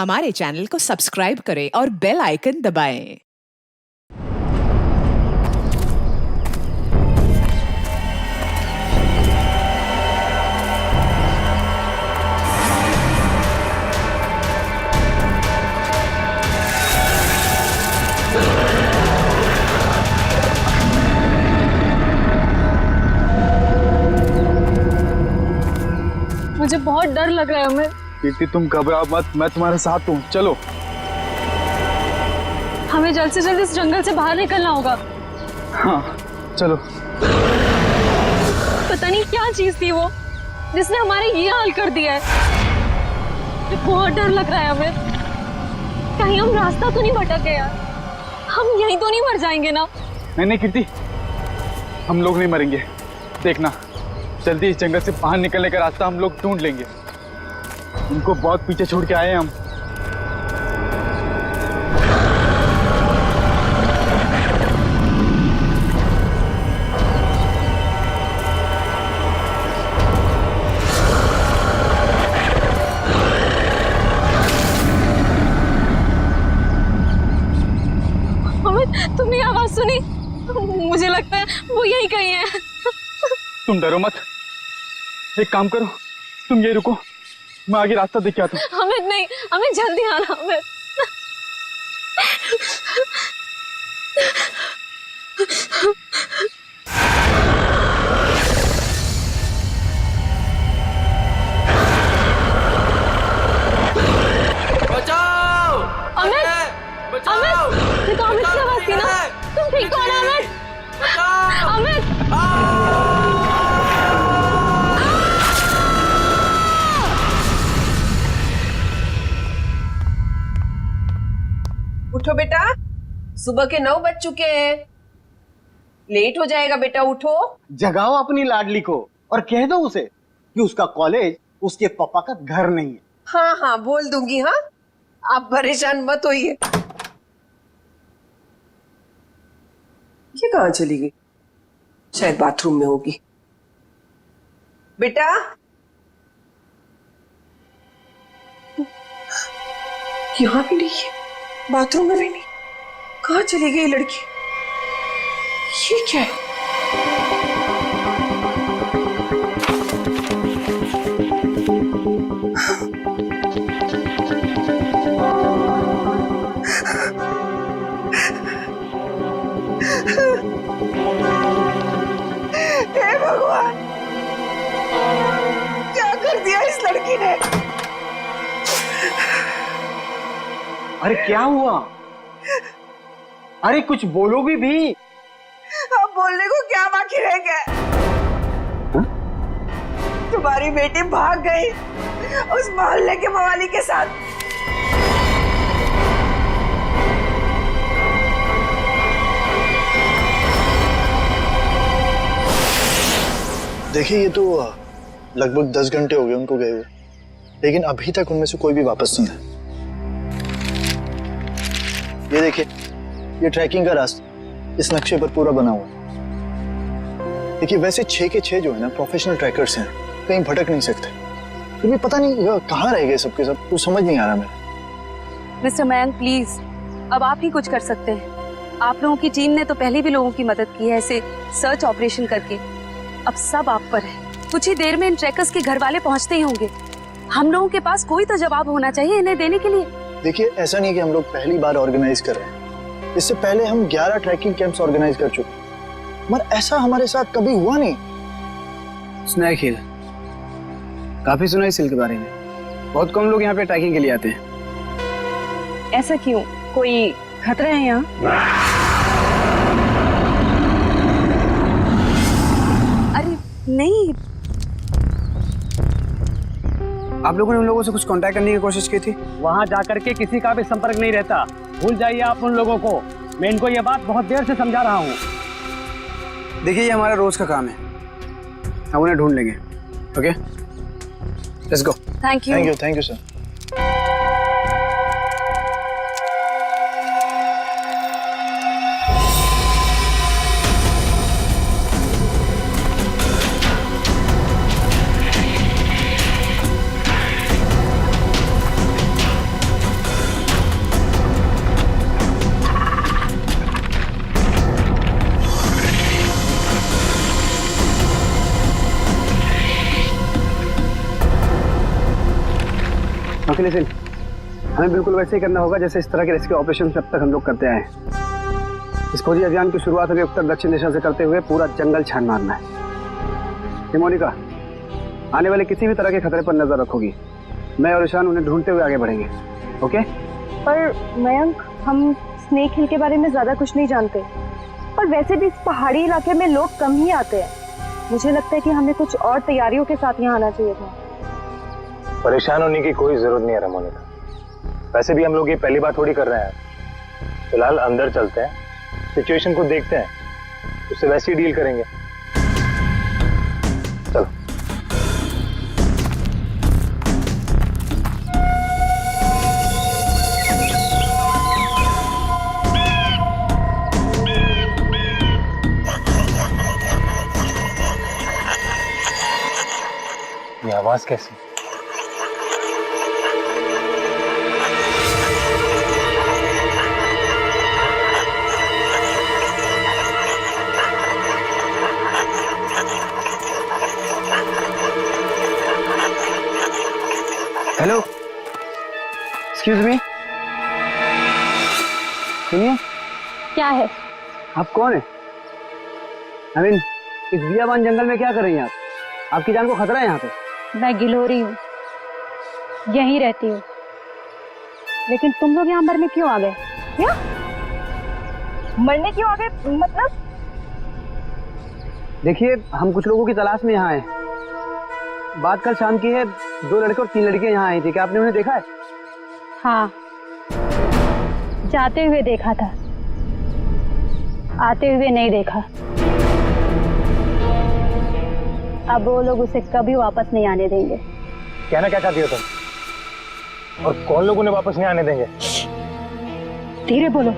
हमारे चैनल को सब्सक्राइब करें और बेल आइकन दबाएं। मुझे बहुत डर लग रहा है अमित। कीर्ति तुम घबराओ मत, मैं तुम्हारे साथ हूँ। चलो हमें जल्द से जल्द इस जंगल से बाहर निकलना होगा। हाँ चलो। पता नहीं क्या चीज थी वो जिसने हमारे ये हाल कर दिया है। मुझे बहुत डर लग रहा है अमित। कहीं हम रास्ता तो नहीं भटक गए यार। हम यहीं तो नहीं मर जाएंगे ना? नहीं कीर्ति, हम लोग नहीं मरेंगे। देखना, जल्दी इस जंगल से बाहर निकलने का रास्ता हम लोग ढूंढ लेंगे। उनको बहुत पीछे छोड़ के आए हैं हम। अमित, तुमने आवाज सुनी? मुझे लगता है वो यहीं कहीं है। तुम डरो मत, एक काम करो, तुम ये रुको, मैं आगे रास्ता देख के आता हूँ। अमित नहीं, अमित जल्दी आना अमित। बचाओ! अमित! बचाओ! अमित! ये तो अमित की आवाज थी ना? तुम ठीक हो ना अमित? बचाओ! अमित! उठो बेटा, सुबह के 9 बज चुके हैं। लेट हो जाएगा बेटा, उठो। जगाओ अपनी लाडली को और कह दो उसे कि उसका कॉलेज उसके पापा का घर नहीं है। हाँ हाँ बोल दूंगी। हाँ, आप परेशान मत होइए। ये कहाँ चली गई? शायद बाथरूम में होगी। बेटा, यहाँ भी नहीं है, बाथरूम में भी नहीं। कहाँ चली गई लड़की? ये क्या है? हे भगवान, क्या कर दिया इस लड़की ने? अरे क्या हुआ? अरे कुछ बोलोगी भी? अब बोलने को क्या बाकी रह गया? तुम्हारी बेटी भाग गई उस मोहल्ले के मवाली के साथ। देखिए, ये तो लगभग 10 घंटे हो गए उनको गए हुए, लेकिन अभी तक उनमें से कोई भी वापस नहीं आया। ये देखिए, ये ट्रैकिंग का रास्ता इस नक्शे पर पूरा बना हुआ है। देखिए, वैसे 6 के 6 जो है ना प्रोफेशनल ट्रैकर्स हैं, कहीं भटक नहीं सकते। फिर भी पता नहीं कहाँ रह गए सबके सब, कुछ समझ नहीं आ रहा मेरा। मिस्टर मयंक प्लीज, अब आप ही कुछ कर सकते हैं। आप लोगों की टीम ने तो पहले भी लोगों की मदद की है ऐसे सर्च ऑपरेशन करके। अब सब आप पर है। कुछ ही देर में इन ट्रैकर्स के घर वाले पहुंचते ही होंगे। हम लोगों के पास कोई तो जवाब होना चाहिए इन्हें देने के लिए। देखिए, ऐसा नहीं कि हम लोग पहली बार ऑर्गेनाइज कर रहे हैं। इससे पहले हम 11 ट्रैकिंग कैंप्स ऑर्गेनाइज कर चुके, मगर ऐसा हमारे साथ कभी हुआ नहीं। स्नैक हिल, काफी सुना इस हिल के बारे में। बहुत कम लोग यहाँ पे ट्रैकिंग के लिए आते हैं। ऐसा क्यों? कोई खतरा है यहाँ? अरे नहीं, आप लोगों ने उन लोगों से कुछ कांटेक्ट करने की कोशिश की थी? वहां जाकर के किसी का भी संपर्क नहीं रहता। भूल जाइए आप उन लोगों को। मैं इनको ये बात बहुत देर से समझा रहा हूँ। देखिए, ये हमारा रोज का काम है, हम उन्हें ढूंढ लेंगे। Okay, let's go. Thank you. Thank you sir. Akhilesh, हमें बिल्कुल वैसे ही करना होगा जैसे इस तरह के रेस्क्यू ऑपरेशन अब तक हम लोग करते आए हैं। इस फौजी अभियान की शुरुआत हमें उत्तर दक्षिण दिशा से करते हुए पूरा जंगल छान मारना है। ये मोनिका, आने वाले किसी भी तरह के खतरे पर नजर रखोगी। मैं और ईशान उन्हें ढूंढते हुए आगे बढ़ेंगे। ओके? पर मयंक, हम स्नेक हिल के बारे में ज्यादा कुछ नहीं जानते, और वैसे भी इस पहाड़ी इलाके में लोग कम ही आते हैं। मुझे लगता है कि हमें कुछ और तैयारियों के साथ यहाँ आना चाहिए था। परेशान होने की कोई जरूरत नहीं है रमोनिका। वैसे भी हम लोग ये पहली बार थोड़ी कर रहे हैं। फिलहाल अंदर चलते हैं, सिचुएशन को देखते हैं, उससे वैसे ही डील करेंगे। चलो। ये आवाज कैसी? हेलो, एक्सक्यूज मी, सुनिए। क्या है? आप कौन है? आई मीन, इस बियाबान जंगल में क्या कर रही हैं आप? आपकी जान को खतरा है यहाँ पे। मैं गिलोरी हूँ, यहीं रहती हूँ। लेकिन तुम लोग यहाँ मरने क्यों आ गए? क्या मरने क्यों आ गए? मतलब देखिए, हम कुछ लोगों की तलाश में यहाँ आए। बात कल शाम की है, 2 लड़के और 3 लड़कियां यहाँ आई थी। क्या आपने उन्हें देखा है? हाँ, जाते हुए देखा था, आते हुए नहीं देखा। अब वो लोग उसे कभी वापस नहीं आने देंगे। कहना क्या चाहती हो तुम? और कौन लोग उन्हें वापस नहीं आने देंगे? धीरे बोलो,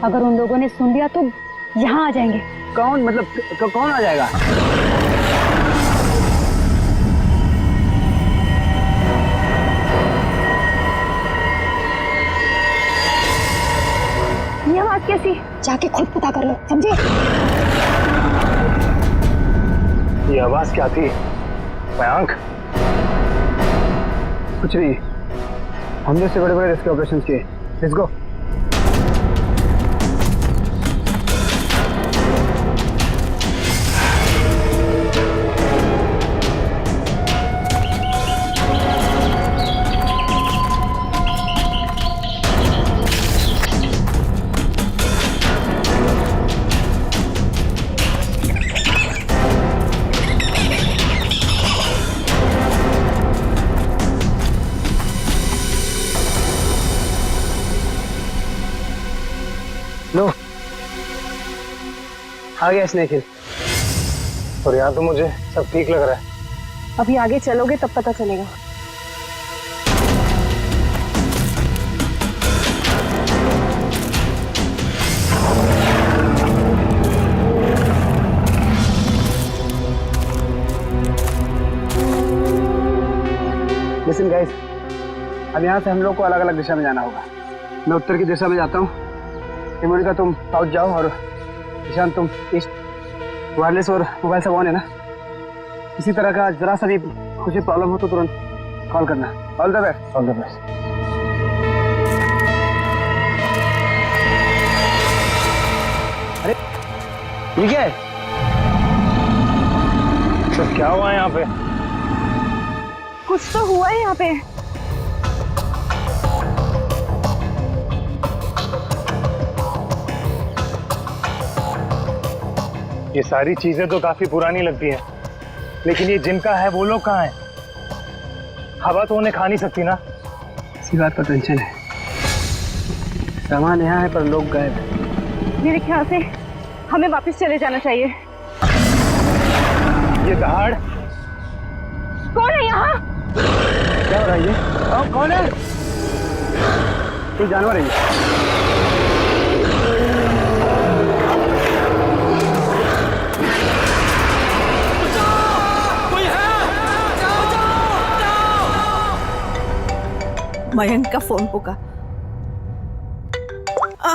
अगर उन लोगों ने सुन लिया तो यहाँ आ जाएंगे। कौन? मतलब कौन आ जाएगा? ये आवाज कैसी? जाके खुद पता कर लो, समझे? ये आवाज क्या थी मयंक? कुछ नहीं, हमने इससे बड़े बड़े रेस्क्यू ऑपरेशन किए। Let's go. लो, आ गया स्नेक हिल। और यहाँ तो मुझे सब ठीक लग रहा है। अभी आगे चलोगे तब पता चलेगा। लिसन गाइस, अब यहाँ से हम लोग को अलग अलग दिशा में जाना होगा। मैं उत्तर की दिशा में जाता हूँ, मोनिका तुम साउथ जाओ, और ईशान तुम ईस्ट। वायरलेस और मोबाइल सब ऑन है ना? किसी तरह का जरा सा भी कुछ प्रॉब्लम हो तो तुरंत कॉल करना। All the best. All the best. अरे ये क्या है? तो क्या हुआ यहाँ पे? कुछ तो हुआ है यहाँ पे। ये सारी चीजें तो काफी पुरानी लगती हैं, लेकिन ये जिनका है वो लोग कहाँ हैं? हवा तो उन्हें खा नहीं सकती ना। इसी बात का टेंशन है। सामान यहाँ है पर लोग गायब हैं। मेरे ख्याल से हमें वापस चले जाना चाहिए। ये दहाड़ कौन है यहाँ? क्या हो रहा है ये? कौन है? कोई जानवर है ये? मयंक का फोन होगा।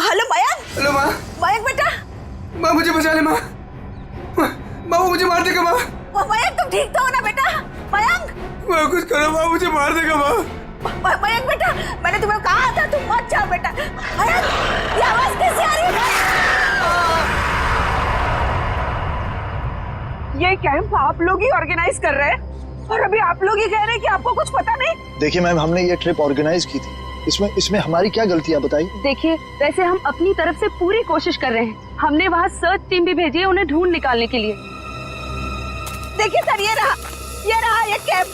हेलो मयंक। हेलो माँ। मयंक बेटा। माँ मुझे बचा ले माँ। माँ वो मुझे मार देगा माँ। मयंक तुम ठीक तो हो ना बेटा? मयंक। माँ कुछ करो माँ, मुझे मार देगा माँ। मयंक बेटा, मैंने तुम्हें कहा था तुम मत जाओ बेटा। मयंक, ये आवाज कैसे आ रही है? ये कैंप आप लोग ही ऑर्गेनाइज कर रहे हैं और अभी आप लोग ही कह रहे हैं कि आपको कुछ पता नहीं। देखिए मैम, हमने ये ट्रिप ऑर्गेनाइज की थी, इसमें हमारी क्या गलती है बताइए। देखिए, वैसे हम अपनी तरफ से पूरी कोशिश कर रहे हैं। हमने वहाँ सर्च टीम भी भेजी है उन्हें ढूंढ निकालने के लिए। देखिए सर, ये रहा ये कैंप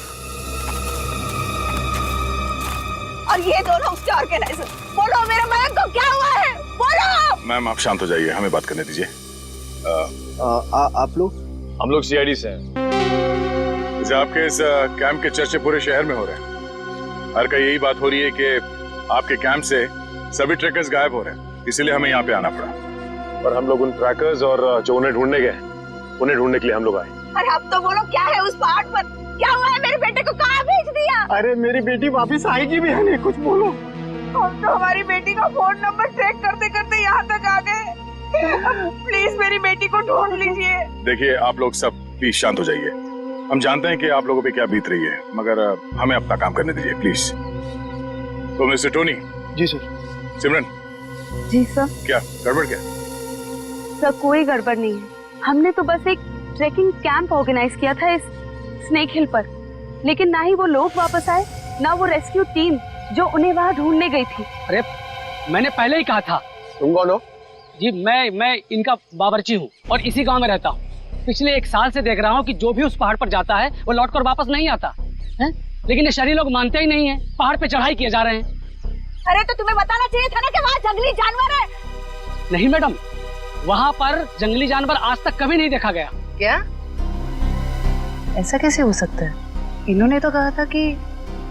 और ये दोनों उसके ऑर्गेनाइजर। बोलो मेरे मयंक को क्या हुआ है, बोलो। मैम आप शांत हो जाइए, हमें बात करने दीजिए। आप लोग? हम लोग सीआईडी से हैं। जैसे आपके इस कैंप के चर्चे पूरे शहर में हो रहे हैं। हर का यही बात हो रही है कि आपके कैंप से सभी ट्रैकर्स गायब हो रहे हैं, इसीलिए हमें यहाँ पे आना पड़ा। और हम लोग उन ट्रैकर्स और जो उन्हें ढूंढने गए, उन्हें ढूंढने के लिए हम लोग आए। अरे अब तो बोलो, क्या है उस पहाड़ पर, क्या हुआ है? मेरे बेटे को कहाँ भेज दिया? अरे मेरी बेटी वापस आएगी भी है नहीं, कुछ बोलो। हम तो हमारी बेटी का फोन नंबर ट्रैक करते करते यहाँ तक आ गए। प्लीज मेरी बेटी को ढूंढ लीजिए। देखिए आप लोग सब प्लीज शांत हो जाइए। हम जानते हैं कि आप लोगों पे क्या बीत रही है, मगर हमें अपना काम करने दीजिए प्लीज। तो मिस्टर टोनी। जी सर। सिमरन। जी सर। क्या गड़बड़ क्या? सर कोई गड़बड़ नहीं है। हमने तो बस एक ट्रैकिंग कैंप ऑर्गेनाइज किया था इस स्नेक हिल पर, लेकिन ना ही वो लोग वापस आए, ना वो रेस्क्यू टीम जो उन्हें वहाँ ढूंढने गई थी। अरे मैंने पहले ही कहा था। तुम कौन हो? जी मैं इनका बावर्ची हूँ और इसी गांव में रहता हूँ। पिछले 1 साल से देख रहा हूँ कि जो भी उस पहाड़ पर जाता है वो लौटकर वापस नहीं आता है, लेकिन ये शहरी लोग मानते ही नहीं है। पहाड़ पे चढ़ाई किए जा रहे हैं। अरे तो तुम्हें बताना चाहिए था ना कि वहाँ जंगली जानवर है। नहीं मैडम, वहाँ पर जंगली जानवर आज तक कभी नहीं देखा गया। क्या? ऐसा कैसे हो सकता है? इन्होंने तो कहा था कि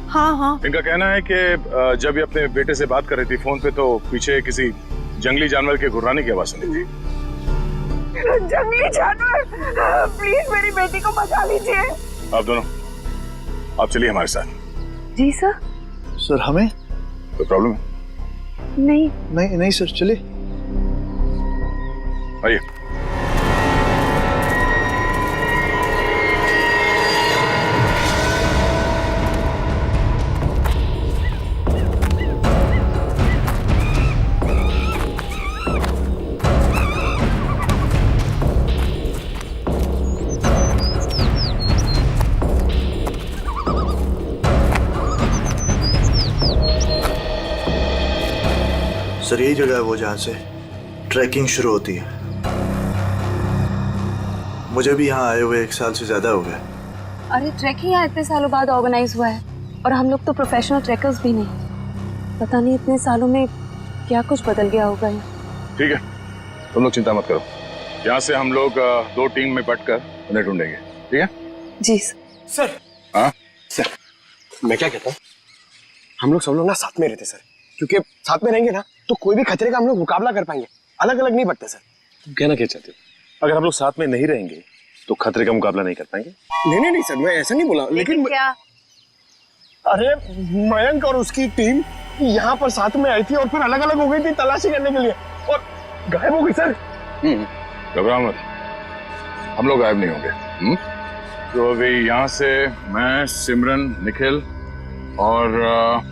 हाँ। इनका कहना है कि जब ये अपने बेटे से बात कर रही थी फोन पे, तो पीछे किसी जंगली जानवर के घुर्राने की आवाज सुनी थी। जंगली जानवर, प्लीज मेरी बेटी को बचा लीजिए। आप दोनों आप चलिए हमारे साथ। जी सर। सर हमें कोई प्रॉब्लम है? नहीं सर, चलिए। आइए। सर यही जगह है वो जहाँ से ट्रैकिंग शुरू होती है। मुझे भी यहाँ आए हुए 1 साल से ज्यादा हो गया। अरे ट्रैकिंग यहाँ इतने सालों बाद ऑर्गेनाइज हुआ है और हम लोग तो प्रोफेशनल ट्रैकर्स भी नहीं। पता नहीं इतने सालों में क्या कुछ बदल गया होगा यहाँ। ठीक है, तुम लोग चिंता मत करो। यहाँ से हम लोग 2 टीम में बंटकर उन्हें ढूंढेंगे, ठीक है? जी सर। हाँ सर, मैं क्या कहता हूँ, हम लोग सब लोग ना साथ में रहते सर, क्योंकि साथ में रहेंगे ना तो कोई भी खतरे का हम लोग मुकाबला कर पाएंगे। अलग अलग नहीं बढ़ते सर। तुम कहना क्या चाहते हो? अगर हम लोग साथ में नहीं रहेंगे तो खतरे का मुकाबला नहीं कर पाएंगे? नहीं सर, मैं ऐसा नहीं बोला, लेकिन क्या? अरे मयंक और उसकी टीम यहाँ पर साथ में आई थी और फिर अलग अलग हो गई थी तलाशी करने के लिए और गायब हो गई सर। घबराओ मत, हम लोग गायब नहीं होंगे। तो अभी यहाँ से मैं, सिमरन, निखिल और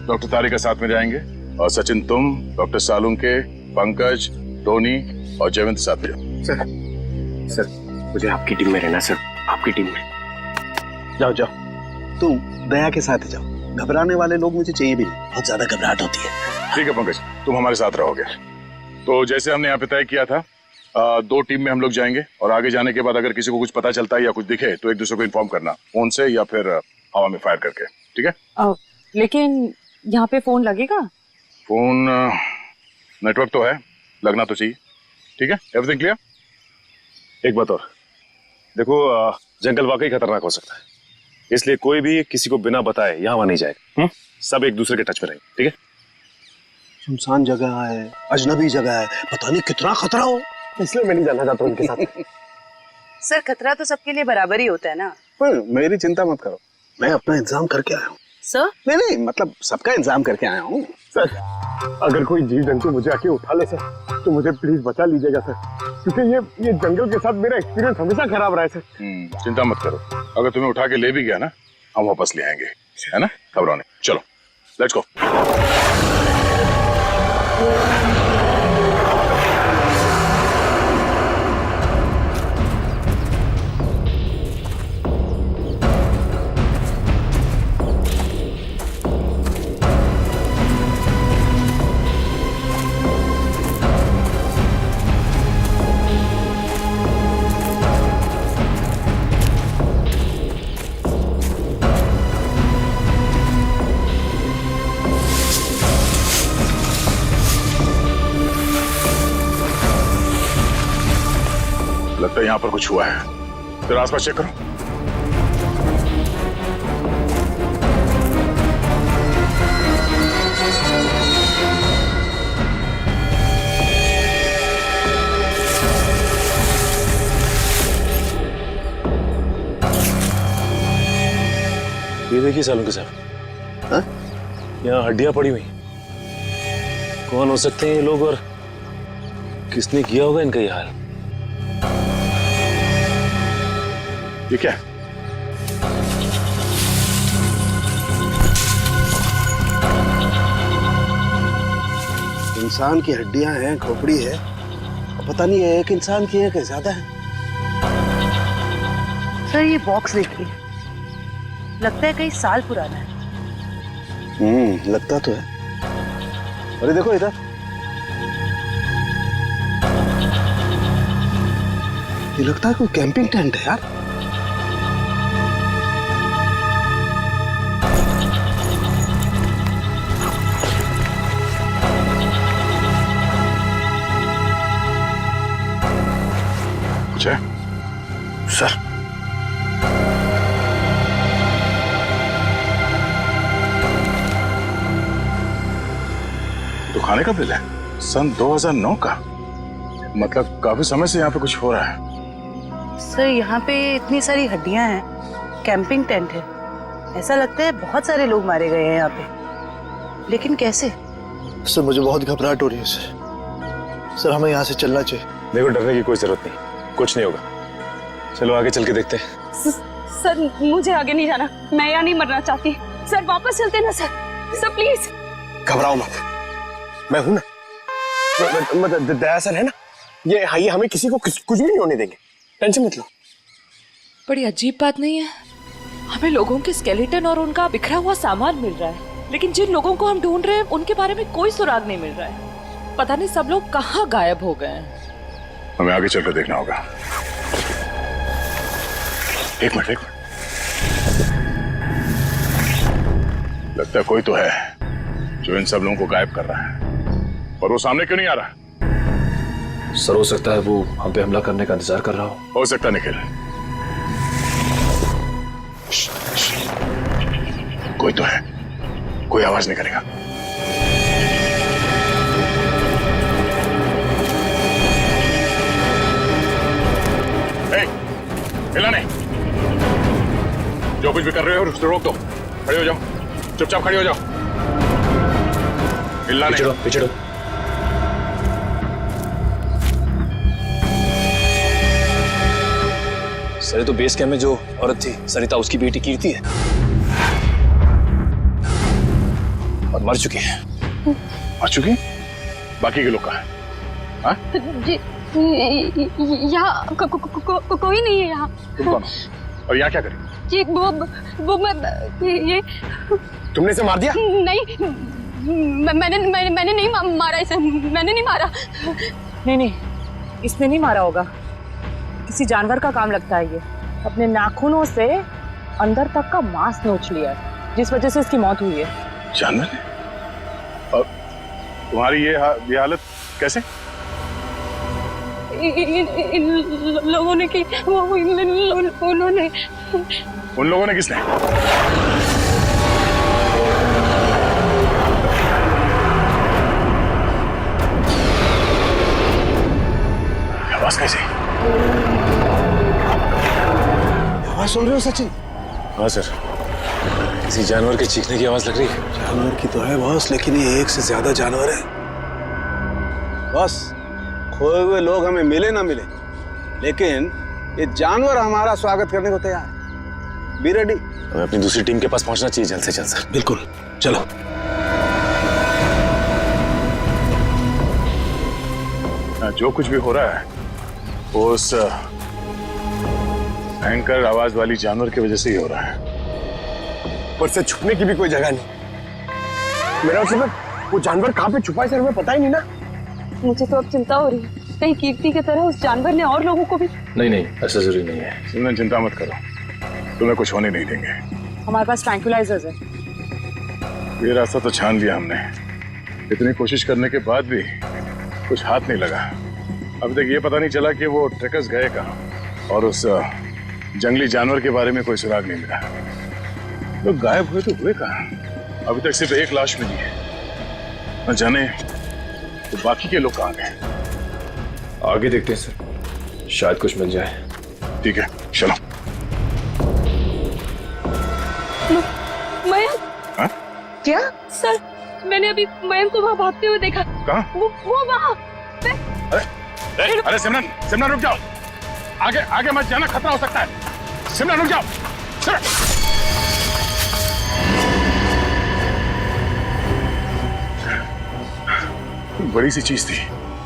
डॉक्टर तारिका साथ में जाएंगे, और सचिन तुम, डॉक्टर सालुंके, पंकज, टोनी और जयवंत साथ में जाओ। सर मुझे आपकी टीम में रहना सर, आपकी टीम में। जाओ तुम दया के साथ जाओ, घबराने वाले लोग मुझे चाहिए भी नहीं, बहुत ज्यादा घबराहट होती है। ठीक है पंकज, तुम हमारे साथ रहोगे। तो जैसे हमने यहाँ पे तय किया था, 2 टीम में हम लोग जाएंगे और आगे जाने के बाद अगर किसी को कुछ पता चलता है या कुछ दिखे तो एक दूसरे को इन्फॉर्म करना, फोन से या फिर हवा में फायर करके, ठीक है? लेकिन यहाँ पे फोन लगेगा? फोन नेटवर्क तो है, लगना तो चाहिए। ठीक है, एवरीथिंग क्लियर? एक बात और, देखो जंगल वाकई खतरनाक हो सकता है, इसलिए कोई भी किसी को बिना बताए यहाँ नहीं जाएगा। सब एक दूसरे के टच में रहेंगे, ठीक है? सुनसान जगह है, अजनबी जगह है, पता नहीं कितना खतरा हो, इसलिए मैं नहीं जाना चाहता उनके साथ। सर खतरा तो सबके लिए बराबर ही होता है ना। पर मेरी चिंता मत करो, मैं अपना इंतजाम करके आया हूँ। सर? नहीं मतलब सबका इंतजाम करके आया हूँ। सर अगर कोई जीव जंतु मुझे आके उठा ले सर तो मुझे प्लीज बचा लीजिएगा सर, क्योंकि ये जंगल के साथ मेरा एक्सपीरियंस हमेशा खराब रहा है सर। चिंता मत करो, अगर तुम्हें उठा के ले भी गया ना, हम वापस ले आएंगे, है ना? घबराओ नहीं, चलो लेट्स गो। लगता है यहाँ पर कुछ हुआ है। फिर आसपास चेक करो। ये देखिए सालुंके साहब, हाँ? यहाँ हड्डियां पड़ी हुई। कौन हो सकते हैं ये लोग और किसने किया होगा इनका ये हाल? ये क्या है? इंसान की हड्डियां हैं, खोपड़ी है, पता नहीं है एक इंसान की है कि ज्यादा है। सर ये बॉक्स देखिए, लगता है कई साल पुराना है। लगता तो है। अरे देखो इधर, ये लगता है कोई कैंपिंग टेंट है यार। कुछ है? सर तो खाने का बिल है सन 2009 का। मतलब काफी समय से यहाँ पे कुछ हो रहा है। सर यहाँ पे इतनी सारी हड्डियां हैं, कैंपिंग टेंट है। ऐसा लगता है बहुत सारे लोग मारे गए हैं यहाँ पे, लेकिन कैसे? सर मुझे बहुत घबराहट हो रही है सर हमें यहाँ से चलना चाहिए। देखो डरने की कोई जरूरत नहीं, कुछ नहीं होगा। चलो आगे चल के देखते हैं। सर मुझे आगे नहीं जाना, मैं यहाँ नहीं मरना चाहती। सर वापस चलते ना सर, सर प्लीज। घबराओ मत, मैं हूं ना। मतलब दया सर है ना, ये हमें किसी को कुछ भी नहीं होने देंगे, टेंशन मत लो। बड़ी अजीब बात नहीं है, हमें लोगों के स्केलेटन और उनका बिखरा हुआ सामान मिल रहा है, लेकिन जिन लोगों को हम ढूंढ रहे हैं उनके बारे में कोई सुराग नहीं मिल रहा है। पता नहीं सब लोग कहाँ गायब हो गए हैं। हमें आगे चलकर देखना होगा। एक मिनट। लगता है कोई तो है जो इन सब लोगों को गायब कर रहा है, और वो सामने क्यों नहीं आ रहा? सर हो सकता है वो हम पे हमला करने का इंतजार कर रहा हो सकता है निखिल। कोई तो है, कोई आवाज नहीं करेगा। हिला नहीं, जो कुछ भी कर रहे हो उसको रोक दो। खड़े हो जाओ, चुपचाप खड़े हो जाओ, हिलना नहीं। पीछे हटो। सर तो बेस कैंप में जो औरत थी सरिता, उसकी बेटी कीर्ति है और मर चुकी है। मर चुकी? बाकी के लोग कहाँ हैं? हाँ? जी यहाँ कोई नहीं है यहाँ। तुम कौन हो? और यहाँ क्या करें? जी वो मैं ये तुमने इसे मार दिया? नहीं, मैंने नहीं मारा इसे, मैंने नहीं मारा। नहीं, इसने नहीं मारा होगा, किसी जानवर का काम लगता है। ये अपने नाखूनों से अंदर तक का मांस नोच लिया है, जिस वजह से इसकी मौत हुई है। जानवर? और तुम्हारी ये हालत कैसे? इन लोगों ने की, उन्होंने। उन लोगों ने किसने? आवाज कैसे? आवाज सुन रहे हो सचिन? हाँ सर, किसी जानवर के चीखने की आवाज लग रही है। जानवर की तो है बॉस, लेकिन ये एक से ज्यादा जानवर है बॉस। खोए हुए लोग हमें मिले ना मिले, लेकिन ये जानवर हमारा स्वागत करने को तैयार है। Be ready. हमें अपनी दूसरी टीम के पास पहुंचना चाहिए जल्द से जल्द सर। बिल्कुल, चलो। यहाँ जो कुछ भी हो रहा है वो उस भयंकर आवाज वाली जानवर की वजह से ही हो रहा है। पर सर छुपने की भी कोई जगह नहीं। मेरा मतलब वो जानवर कहाँ पे छुपा है सर, हमें पता ही नहीं ना। मुझे तो अब चिंता हो रही है, कहीं कीर्ति की तरह उस जानवर ने और लोगों को भी। नहीं, ऐसा जरूरी नहीं है। सिमरन चिंता मत करो, तुम्हें कुछ होने नहीं देंगे। हमारे पास ट्रैंक्विलाइजर्स है। ये रास्ता तो छान लिया हमने, इतनी कोशिश करने के बाद भी कुछ हाथ नहीं लगा। अभी तक ये पता नहीं चला कि वो ट्रैकर्स गए कहाँ, और उस जंगली जानवर के बारे में कोई सुराग नहीं मिला। लोग गायब हुए तो हुए कहाँ? अभी तक सिर्फ एक लाश मिली है, न जाने तो बाकी के लोग कहाँ गए। आगे देखते हैं सर, शायद कुछ मिल जाए। ठीक है, चलो। मयंक। हाँ? क्या? सर, मैंने अभी मयंक को वहाँ भागते हुए देखा। कहाँ? वो वहाँ। अरे सिमरन रुक जाओ, आगे मत जाना, खतरा हो सकता है। सिमरन रुक जाओ। बड़ी सी चीज थी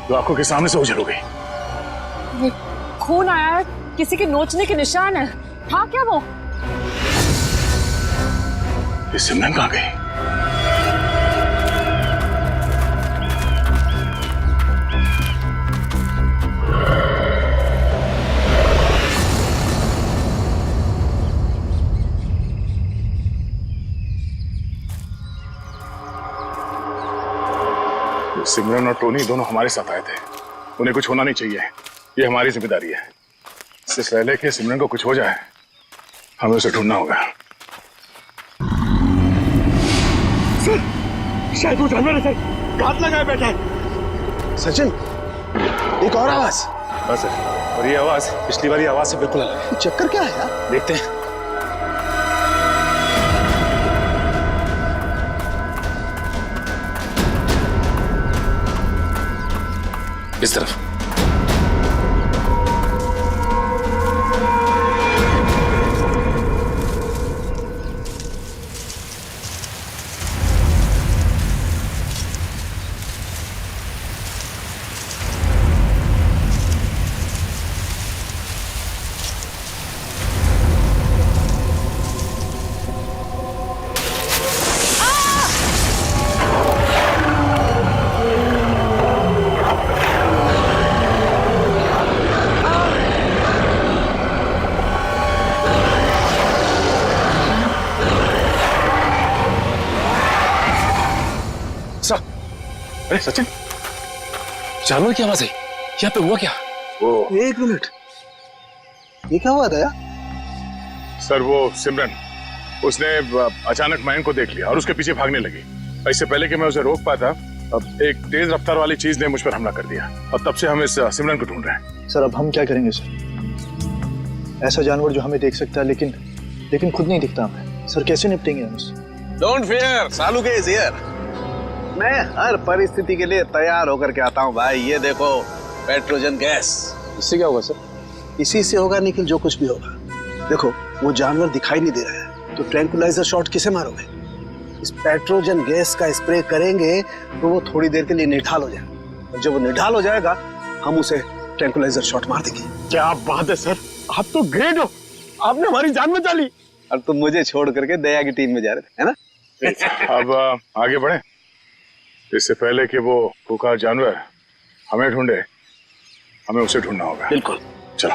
जो आंखों के सामने से उजड़ हो गई। खून आया है, किसी के नोचने के निशान है। हाँ क्या वो? ये सिमरन कहाँ गई? सिमरन और टोनी दोनों हमारे साथ आए थे, उन्हें कुछ होना नहीं चाहिए, ये हमारी जिम्मेदारी है। इससे पहले कि सिमरन को कुछ हो जाए हमें उसे ढूंढना होगा। सर, शायद वो जानवर है सर, घात लगाए बैठा है। सचिन, एक और आवाज। बस सर, और ये आवाज पिछली बारी आवाज से बिल्कुल अलग है। चक्कर क्या है यार? देखते हैं। इस तरफ। अरे सचिन, जानवर की आवाज है, यहाँ पे हुआ क्या? एक मिनट, ये क्या हुआ था यार? सर वो सिमरन, उसने अचानक मयंक को देख लिया और उसके पीछे भागने लगी। इससे पहले कि मैं उसे रोक पाता, अब एक तेज रफ्तार वाली चीज ने मुझ पर हमला कर दिया और तब से हम इस सिमरन को ढूंढ रहे हैं। सर अब हम क्या करेंगे सर? ऐसा जानवर जो हमें देख सकता है लेकिन खुद नहीं दिखता हमें। सर कैसे निपटेंगे हम उससे? डोंट फियर, सालू के इज हियर। मैं हर परिस्थिति के लिए तैयार होकर के आता हूँ भाई। ये देखो, पेट्रोजन गैस। इससे क्या होगा सर? इसी से होगा निखिल, जो कुछ भी होगा। देखो, वो जानवर दिखाई नहीं दे रहा है, तो ट्रैंक्विलाइजर शॉट किसे मारोगे? इस पेट्रोजन गैस का स्प्रे करेंगे तो वो थोड़ी देर के लिए निढाल हो जाएगा, और जब वो निढाल हो जाएगा हम उसे ट्रैंक्विलाइजर शॉट मार देंगे। क्या बात है सर, आप तो ग्रेट हो, आपने हमारी जान बचा ली। और तुम मुझे छोड़ करके दया की टीम में जा रहे थे, है ना? अब आगे बढ़े, इससे पहले कि वो पुकार जानवर हमें ढूंढे, हमें उसे ढूंढना होगा। बिल्कुल, चलो।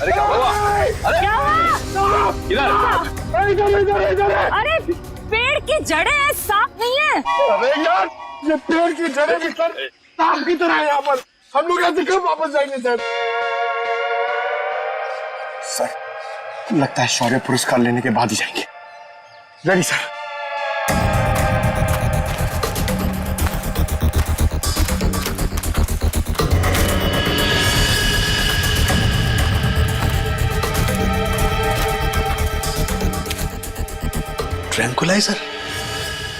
अरे क्या हुआ? अरे क्या हुआ? इधर। अरे पेड़ की जड़ें हैं, सांप नहीं है। अरे यार, ये पेड़ की जड़ें भी सर सांप की तरह है यहाँ पर। हम लोग यहाँ से कब वापस जाएंगे सर? सर लगता है शौर्य पुरस्कार लेने के बाद ही जाएंगे। Ready sir. ट्रैंक्विलाइजर?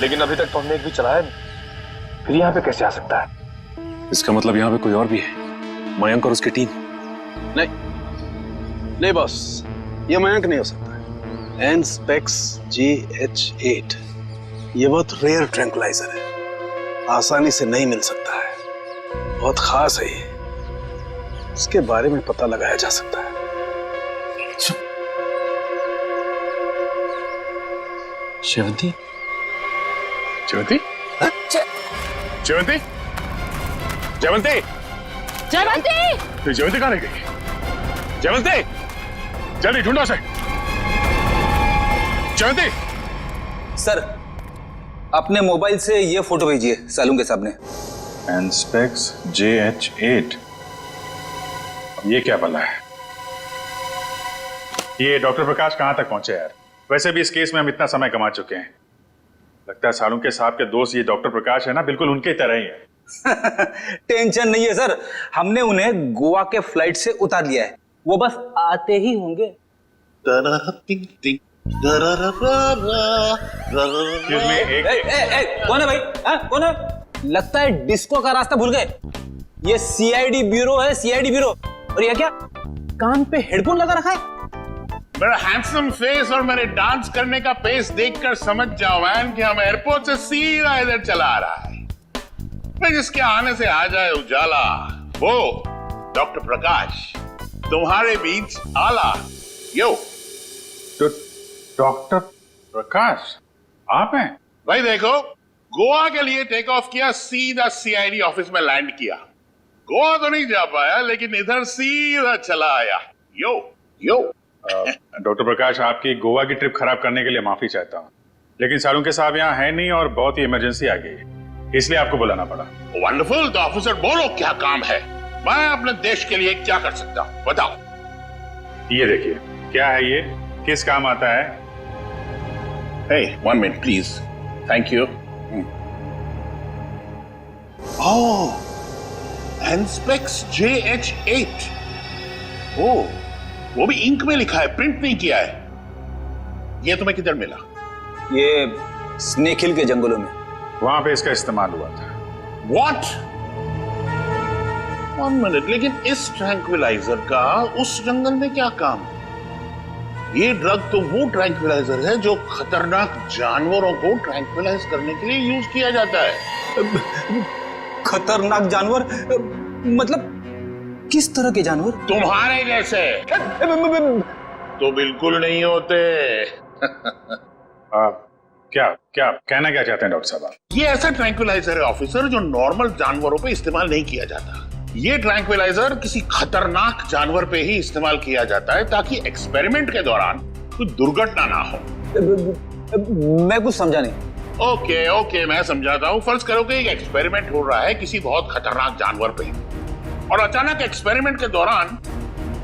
लेकिन अभी तक तो हमने एक भी चलाया नहीं, फिर यहाँ पे कैसे आ सकता है? इसका मतलब यहाँ पे कोई और भी है, मयंक और उसकी टीम। नहीं बॉस, ये मयंक नहीं हो सकता। एनस्पेक्स GH8 ये बहुत रेयर ट्रैंकुलाइजर है, आसानी से नहीं मिल सकता है, बहुत खास है ये, इसके बारे में पता लगाया जा सकता है। शेवंती, जयवंती, जयवंती, जयवंती, जयवंती, तो जयवंती कहाँ रह गई? जयवंती, जल्दी ढूंढो उसे। जयवंती। सर, अपने मोबाइल से ये फोटो भेजिए सालुंके साहब ने। एनस्पेक्स JH8, ये क्या बला है? ये डॉक्टर प्रकाश कहाँ तक पहुंचे यार? वैसे भी इस केस में हम इतना समय कमा चुके हैं। लगता है सालुंके साहब के दोस्त ये डॉक्टर प्रकाश है ना, बिल्कुल उनके तरह ही है। टेंशन नहीं है सर, हमने उन्हें गोवा के फ्लाइट से उतार लिया है, वो बस आते ही होंगे। कौन है भाई? कौन है? लगता है डिस्को का रास्ता भूल गए। ये CID ब्यूरो है, CID ब्यूरो। और ये क्या, कान पे हेडफोन लगा रखा है? मेरा हैंडसम फेस और मेरे डांस करने का पेस देखकर समझ जाओ मैन कि हम एयरपोर्ट से सीधा इधर चला आ रहा है। फिर जिसके आने से आ जाए उजाला, वो डॉक्टर प्रकाश तुम्हारे बीच आला। यो तो डॉक्टर प्रकाश आप हैं? भाई देखो, गोवा के लिए टेक ऑफ किया, सीधा CID ऑफिस में लैंड किया। गोवा तो नहीं जा पाया, लेकिन इधर सीधा चला आया। यो यो। डॉक्टर प्रकाश, आपकी गोवा की ट्रिप खराब करने के लिए माफी चाहता हूँ, लेकिन सालुंके साहब यहाँ है नहीं और बहुत ही इमरजेंसी आ गई है, इसलिए आपको बुलाना पड़ा। वंडरफुल, तो ऑफिसर बोलो क्या काम है? मैं अपने देश के लिए क्या कर सकता हूँ, बताओ। ये देखिए, क्या है ये, किस काम आता है? Hey, 1 minute please. Thank you. Oh, Anspex JH8. Oh, वो भी इंक में लिखा है, प्रिंट नहीं किया है। ये तुम्हें किधर मिला? ये स्नेक हिल के जंगलों में, वहां पे इसका इस्तेमाल हुआ था। What? 1 minute, लेकिन इस ट्रैंक्विलाइजर का उस जंगल में क्या काम? ये ड्रग तो वो ट्रैंक्विलाइजर है जो खतरनाक जानवरों को ट्रैंक्विलाइज करने के लिए यूज किया जाता है। खतरनाक जानवर मतलब किस तरह के जानवर? तुम्हारे जैसे तो बिल्कुल नहीं होते। क्या क्या कहना क्या चाहते हैं डॉक्टर साहब? ये ऐसा ट्रैंक्विलाइजर है ऑफिसर जो नॉर्मल जानवरों पे इस्तेमाल नहीं किया जाता। ये ट्रैंक्विलाइजर किसी खतरनाक जानवर पे ही इस्तेमाल किया जाता है ताकि एक्सपेरिमेंट के दौरान कोई दुर्घटना ना हो। मैं कुछ समझा नहीं। ओके, मैं समझाता हूँ। फर्ज करो कि एक एक्सपेरिमेंट हो रहा है किसी बहुत खतरनाक जानवर पे, और अचानक एक्सपेरिमेंट के दौरान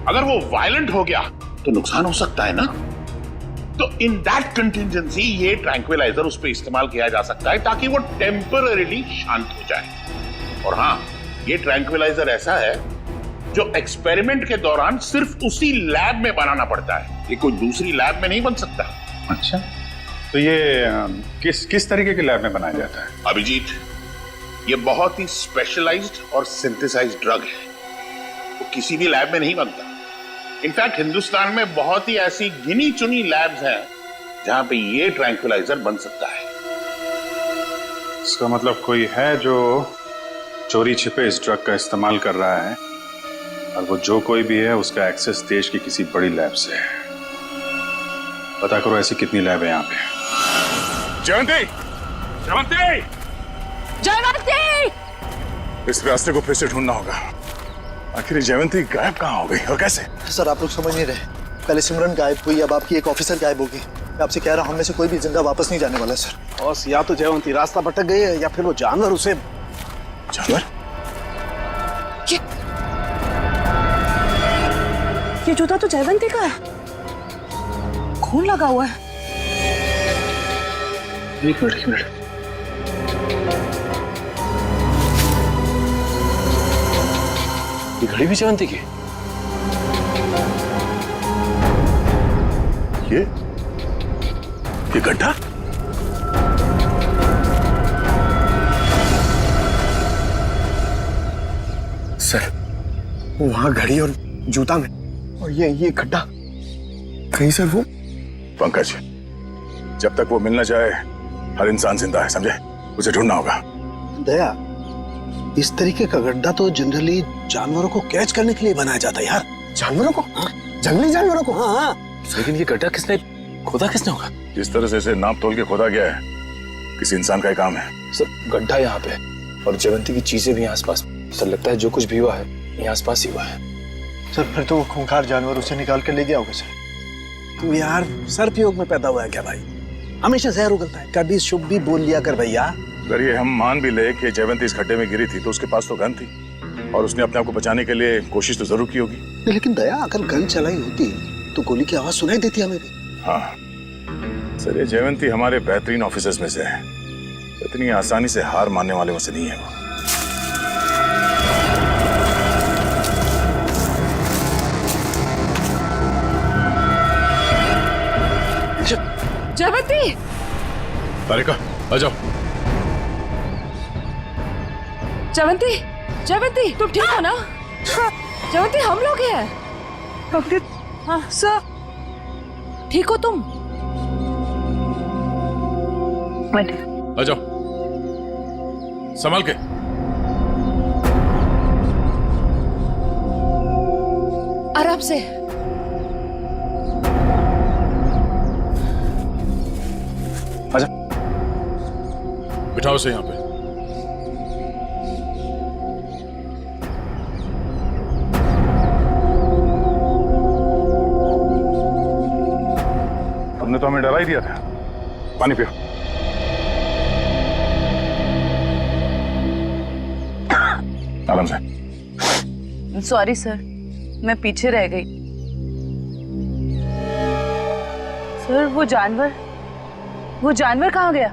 अगर वो वायलेंट हो गया तो नुकसान हो सकता है ना। तो इन दैट कंटिजेंसी ये ट्रैंक्विलाइजर उस पे इस्तेमाल किया जा सकता है ताकि वो टेम्पररीली शांत हो जाए। और हाँ, ये ट्रैंक्विलाइजर ऐसा है जो एक्सपेरिमेंट के दौरान सिर्फ उसी लैब में बनाना पड़ता है, ये कोई दूसरी लैब में नहीं बन सकता। अच्छा, तो ये किस तरीके की लैब में बनाया जाता है? अभिजीत, ये बहुत ही स्पेशलाइज्ड और सिंथेसाइज्ड ड्रग है, वो किसी भी लैब में नहीं बनता। इनफैक्ट हिंदुस्तान में बहुत ही ऐसी गिनी चुनी लैब्स हैं जहां पे ये ट्रैंक्विलाइजर बन सकता है। इसका मतलब कोई है जो चोरी छिपे इस ड्रग का इस्तेमाल कर रहा है, और वो जो कोई भी है उसका एक्सेस देश की किसी बड़ी लैब से है। पता करो ऐसी कितनी लैब है यहाँ पे। जयवंती, जयवंती, जयवंती! इस रास्ते को फिर से ढूंढना होगा। आखिर जयवंती गायब कहाँ हो गई और कैसे? सर, आप लोग समझ नहीं रहे। पहले सिमरन गायब हुई, अब आपकी एक ऑफिसर गायब होगी। मैं आपसे कह रहा हूँ, हम में से कोई भी जिंदा वापस नहीं जाने वाला सर। बस या तो जयवंती रास्ता भटक गई है या फिर वो जानवर उसे। जानवर? ये जूता तो जयवंती का है, खून लगा हुआ है। एक मिनट। ये घड़ी भी जयवंती की? ये गड्ढा? सर, वहां घड़ी और जूता में, और ये गड्ढा कहीं सर वो। पंकज, जब तक वो मिल न जाए हर इंसान जिंदा है, समझे? उसे ढूंढना होगा। दया, इस तरीके का गड्ढा तो जनरली जानवरों को कैच करने के लिए बनाया जाता है यार। जानवरों को? हाँ? जंगली जानवरों को? हाँ हाँ। लेकिन ये गड्ढा किसने खोदा होगा? जिस तरह से इसे नाप तोल के खोदा गया है, किसी इंसान का ही काम है। सर गड्ढा यहाँ पे और जयवंती की चीजें भी आसपास। सर लगता है जो कुछ भी हुआ है ये आसपास ही हुआ है। सर फिर तो वो खूंखार जानवर उसे निकाल कर ले गया होगा सर। तू यार सर्पयोग में पैदा हुआ है क्या भाई? हमेशा जहर उगलता है, कभी शुभ भी बोल लिया कर भैया। अगर ये हम मान भी ले कि जयवंती इस खड्डे में गिरी थी तो उसके पास तो गन थी और उसने अपने आप को बचाने के लिए कोशिश तो जरूर की होगी। लेकिन दया, अगर गन चलाई होती तो गोली की आवाज सुनाई देती हमें भी। हाँ सर, ये जयवंती हमारे बेहतरीन ऑफिसर्स में से है, इतनी आसानी से हार मानने वाले में से नहीं है वो। जयवंती! तारिका आ जाओ। जयवंती, जयवंती तुम ठीक हो ना? जयवंती हम लोग हैं। हाँ सर, ठीक हो तुम? आ जाओ, संभाल के। आराम से। आजा, बिठाओ से यहाँ पे। तुमने तो हमें डरा ही दिया था। पानी पियो। आराम से। सॉरी सर, मैं पीछे रह गई। सर वो जानवर कहाँ गया?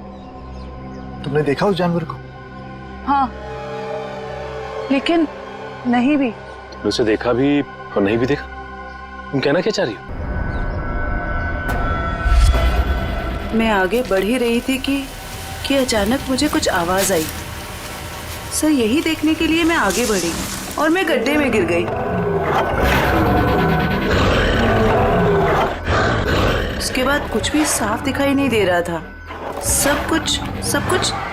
तुमने देखा उस जानवर को? हाँ, लेकिन नहीं भी। तुमने उसे देखा भी और नहीं भी देखा? तुम कहना क्या चाह रही हो? मैं आगे बढ़ ही रही थी कि अचानक मुझे कुछ आवाज आई। सर यही देखने के लिए मैं आगे बढ़ी और मैं गड्ढे में गिर गई। उसके बाद कुछ भी साफ दिखाई नहीं दे रहा था। सब कुछ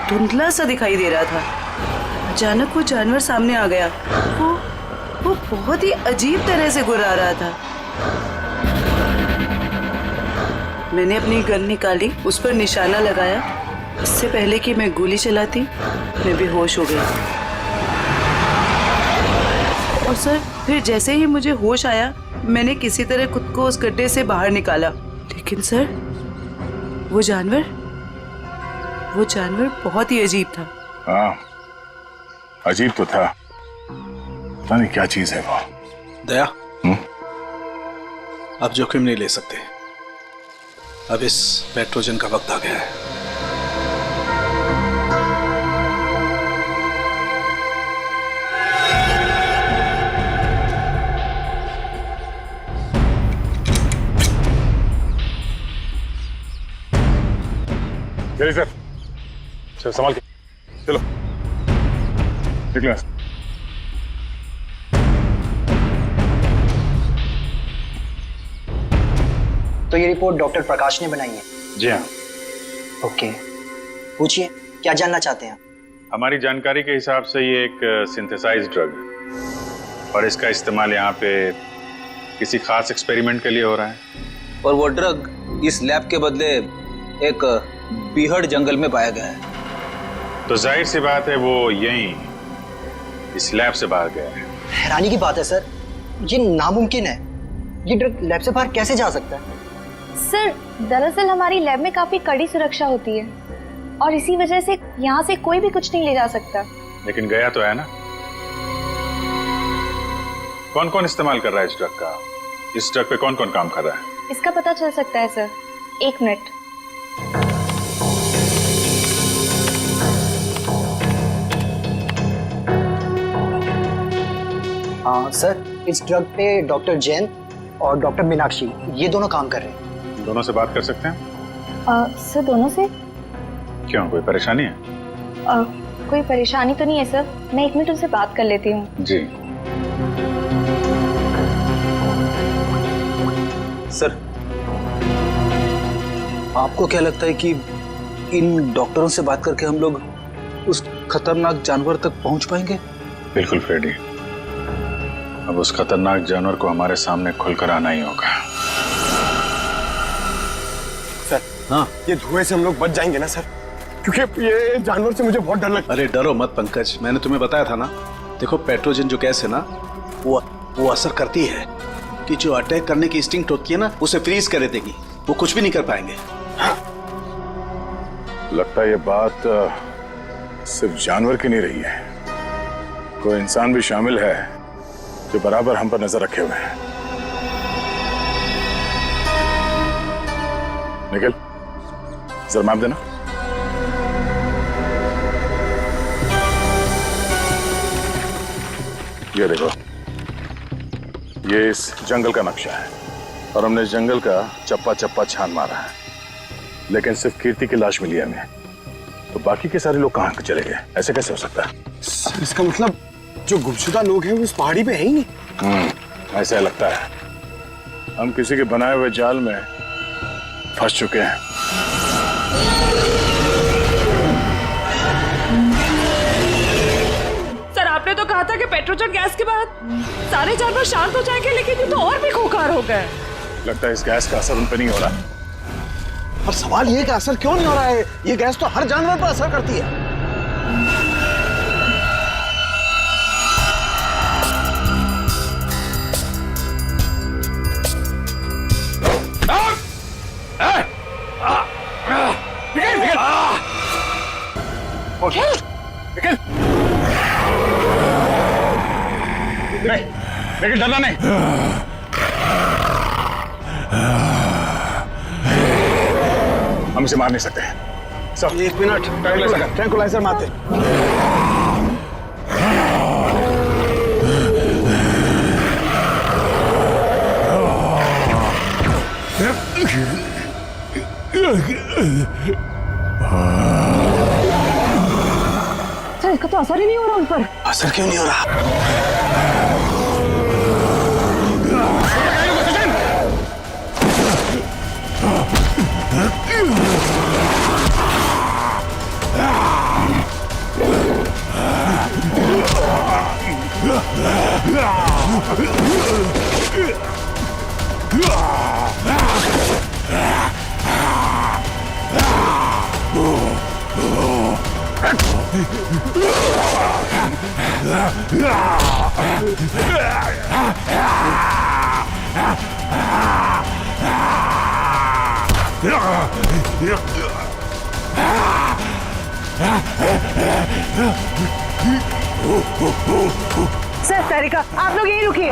धुंधला सा दिखाई दे रहा था। अचानक वो जानवर सामने आ गया। वो बहुत ही अजीब तरह से गुर्रा रहा था। मैंने अपनी गन निकाली, उस पर निशाना लगाया। इससे पहले कि मैं गोली चलाती, मैं बेहोश हो गई। और सर फिर जैसे ही मुझे होश आया, मैंने किसी तरह खुद को उस गड्ढे से बाहर निकाला। लेकिन सर वो जानवर बहुत ही अजीब था। हाँ, अजीब तो था। पता नहीं क्या चीज है वो। दया, अब जोखिम नहीं ले सकते। अब इस पेट्रोजन का वक्त आ गया है। चलिए सर, चलो संभाल के चलो, निकलो। तो ये रिपोर्ट डॉक्टर प्रकाश ने बनाई है? जी हाँ। ओके, पूछिए क्या जानना चाहते हैं? हमारी जानकारी के हिसाब से ये एक सिंथेसाइज्ड ड्रग है और इसका इस्तेमाल यहाँ पे किसी खास एक्सपेरिमेंट के लिए हो रहा है। और वो ड्रग इस लैब के बदले एक बीहड़ जंगल में पाया गया है। तो जाहिर सी बात है वो यहीं इस लैब से बाहर गया है। हैरानी की बात है सर, ये नामुमकिन है। ये ड्रग लैब से बाहर कैसे जा सकता है? सर दरअसल हमारी लैब में काफी कड़ी सुरक्षा होती है और इसी वजह से यहाँ से कोई भी कुछ नहीं ले जा सकता। लेकिन गया तो है ना। कौन कौन इस्तेमाल कर रहा है इस ड्रग का? इस ड्रग पे कौन कौन काम कर रहा है? इसका पता चल सकता है सर। 1 मिनट। सर इस ड्रग पे डॉक्टर जैन और डॉक्टर मीनाक्षी ये दोनों काम कर रहे हैं। दोनों से बात कर सकते हैं? सर दोनों से? क्यों, कोई परेशानी है? कोई परेशानी तो नहीं है सर, मैं 1 मिनट उनसे बात कर लेती हूँ। जी सर, आपको क्या लगता है कि इन डॉक्टरों से बात करके हम लोग उस खतरनाक जानवर तक पहुंच पाएंगे? बिल्कुल फ्रेडी, अब उस खतरनाक जानवर को हमारे सामने खुलकर आना ही होगा। सर, हाँ, ये धुएं से हम लोग बच जाएंगे ना सर? क्योंकि ये जानवर से मुझे बहुत डर लगता है। अरे डरो मत पंकज, मैंने तुम्हें बताया था ना। देखो पेट्रोजन जो गैस है ना, वो असर करती है कि जो अटैक करने की इंस्टिंक्ट होती है ना, उसे फ्रीज कर देगी, वो कुछ भी नहीं कर पाएंगे। लगता है ये बात सिर्फ जानवर की नहीं रही है, कोई इंसान भी शामिल है जो बराबर हम पर नजर रखे हुए हैं। निखिल, जरा मैप देना। ये देखो, ये इस जंगल का नक्शा है और हमने इस जंगल का चप्पा चप्पा छान मारा है, लेकिन सिर्फ कीर्ति की लाश मिली है हमें। तो बाकी के सारे लोग कहाँ चले गए? ऐसे कैसे हो सकता है? इसका मतलब जो गुमशुदा लोग हैं वो इस पहाड़ी पे है ही नहीं। ऐसा लगता है हम किसी के बनाए हुए जाल में फंस चुके हैं। सर, आपने तो कहा था कि पेट्रोजन गैस के बाद सारे जानवर शांत हो जाएंगे, लेकिन ये तो और भी खूंखार हो गए। लगता है इस गैस का असर उन पर नहीं हो रहा। पर सवाल ये कि असर क्यों नहीं हो रहा है? ये गैस तो हर जानवर पर असर करती है। लेकिन डरना नहीं। हम इसे मार नहीं सकते। सब 1 मिनट, ट्रैंकुलाइजर मारते। सर, इसका तो असर ही नहीं हो रहा उन पर। असर क्यों नहीं हो रहा? सर, तारिका, आप लोग यहीं रुकिए।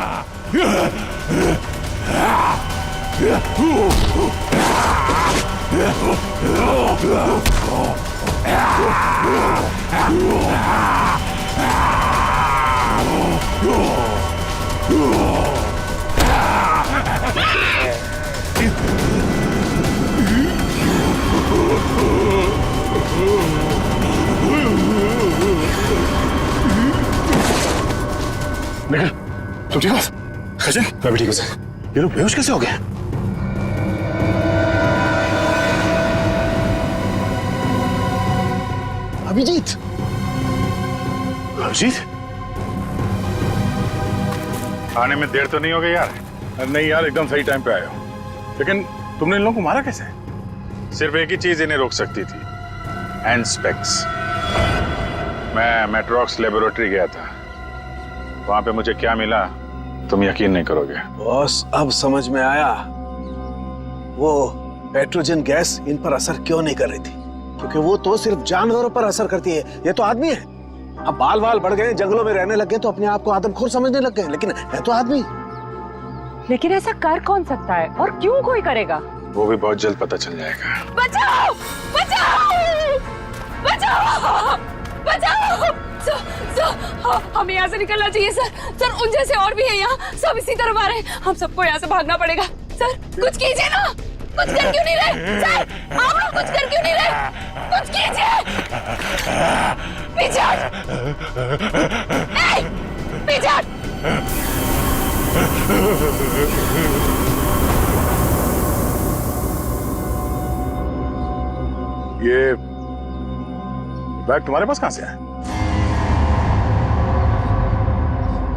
निखिल, तुम ठीक हो? खजन, मैं भी ठीक हूँ सर। ये लोग बेहोश कैसे हो गए? अभिजीत, अभिजीत, आने में देर तो नहीं हो गई यार? नहीं यार, एकदम सही टाइम पे आए हो। लेकिन तुमने इन लोगों को मारा कैसे? सिर्फ एक ही चीज इन्हें रोक सकती थी, एंड स्पेक्स। मैं मेट्रॉक्स लेबोरेटरी गया था, वहां पे मुझे क्या मिला तुम यकीन नहीं करोगे। बॉस, अब समझ में आया वो पेट्रोजन गैस इन पर असर क्यों नहीं कर रही थी। क्योंकि वो तो सिर्फ जानवरों पर असर करती है, ये तो आदमी है। अब बाल बाल बढ़ गए, जंगलों में रहने लग गए तो अपने आप को आदमखोर समझने लग गए, लेकिन है तो आदमी। लेकिन ऐसा कर कौन सकता है और क्यों कोई करेगा? वो भी बहुत जल्द पता चल जाएगा। बचाओ! बचाओ! बचाओ! बचाओ! सर, हमें यहाँ से निकलना चाहिए सर। सर, उन जैसे और भी है यहाँ, सब इसी तरफ आ रहे हैं। हम सबको यहाँ से भागना पड़ेगा। सर, कुछ कीजिए ना। कुछ कर क्यों नहीं रहे? सर, आप लोग कुछ कर क्यों नहीं रहे? कुछ कीजिए। पीछे हट। पीछे हट। ये बैग तुम्हारे पास कहां से आया?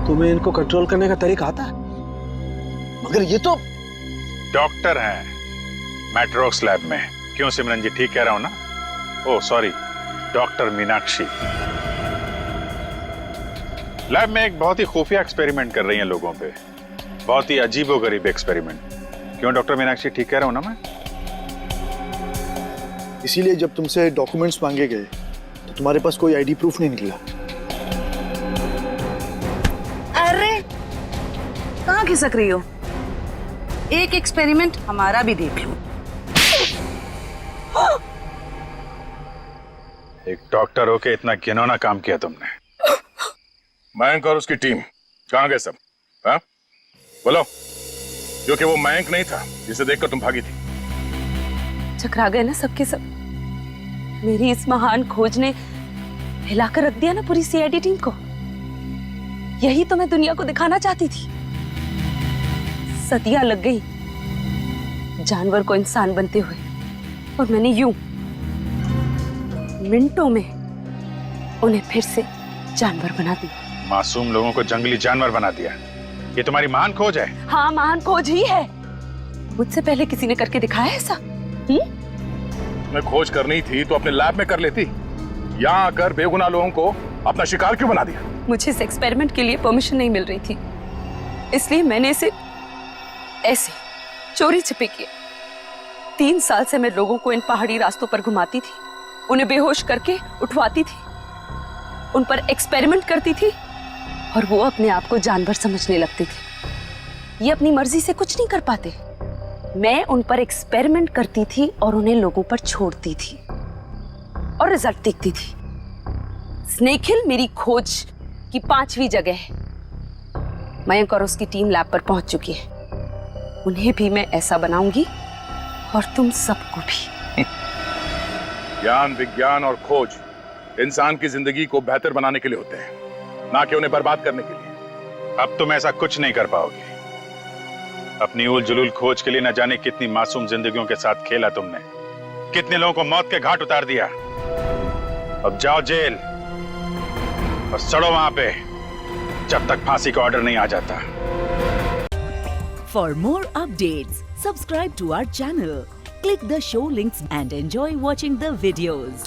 तुम्हें इनको कंट्रोल करने का तरीका आता है? मगर ये तो डॉक्टर हैं मैट्रोक्स लैब में। क्यों सिमरन जी, ठीक कह रहा हूं ना? Oh sorry, doctor Meenakshi lab में एक बहुत ही खुफिया एक्सपेरिमेंट कर रही हैं लोगों पे, बहुत ही अजीबोगरीब एक्सपेरिमेंट। क्यों डॉक्टर मीनाक्षी, ठीक कह रहा हूं ना मैं? इसीलिए जब तुमसे डॉक्यूमेंट्स मांगे गए तो तुम्हारे पास कोई आईडी प्रूफ नहीं निकला। अरे कहाँ खिसक रही हो? एक एक्सपेरिमेंट हमारा भी देख लो। एक डॉक्टर होके इतना घिनौना काम किया तुमने। मयंक और उसकी टीम कहां गए सब? हाँ बोलो, क्योंकि वो मयंक नहीं था जिसे देखकर तुम भागी थी। चकरा गए ना सबके सब। मेरी इस महान खोज ने हिलाकर रख दिया ना पूरी सीआईडी टीम को। यही तो मैं दुनिया को दिखाना चाहती थी। सदियां लग गई जानवर को इंसान बनते हुए, और मैंने यूं मिनटों में उन्हें फिर से जानवर बना दिया। मासूम लोगों को जंगली जानवर बना दिया। ये तुम्हारी महान खोज है? हाँ, महान खोज ही है। मुझसे पहले किसी ने करके दिखाया ऐसा? तुम्हें खोज करनी थी तो अपने लैब में कर लेती। यहाँ आकर बेगुनाह लोगों को अपना शिकार क्यों बना दिया? मुझे इस एक्सपेरिमेंट के लिए परमिशन नहीं मिल रही थी, इसलिए मैंने इसे ऐसे चोरी छिपे किया। 3 साल से मैं लोगों को इन पहाड़ी रास्तों पर घुमाती थी, उन्हें बेहोश करके उठवाती थी, उन पर एक्सपेरिमेंट करती थी, और वो अपने आप को जानवर समझने लगते थे। ये अपनी मर्जी से कुछ नहीं कर पाते। मैं उन पर एक्सपेरिमेंट करती थी और उन्हें लोगों पर छोड़ती थी, और रिजल्ट देखती थी। स्नेक हिल मेरी खोज की 5वीं जगह है। मयंक और उसकी टीम लैब पर पहुंच चुकी है। उन्हें भी मैं ऐसा बनाऊंगी, और तुम सबको भी। ज्ञान, विज्ञान और खोज इंसान की जिंदगी को बेहतर बनाने के लिए होते हैं, ना कि उन्हें बर्बाद करने के लिए। अब तुम ऐसा कुछ नहीं कर पाओगे। अपनी उल जुलूल खोज के लिए न जाने कितनी मासूम जिंदगियों के साथ खेला तुमने, कितने लोगों को मौत के घाट उतार दिया। अब जाओ जेल और सड़ो वहां पे, जब तक फांसी का ऑर्डर नहीं आ जाता। For more updates, subscribe to our channel, click the show links and enjoy watching the videos.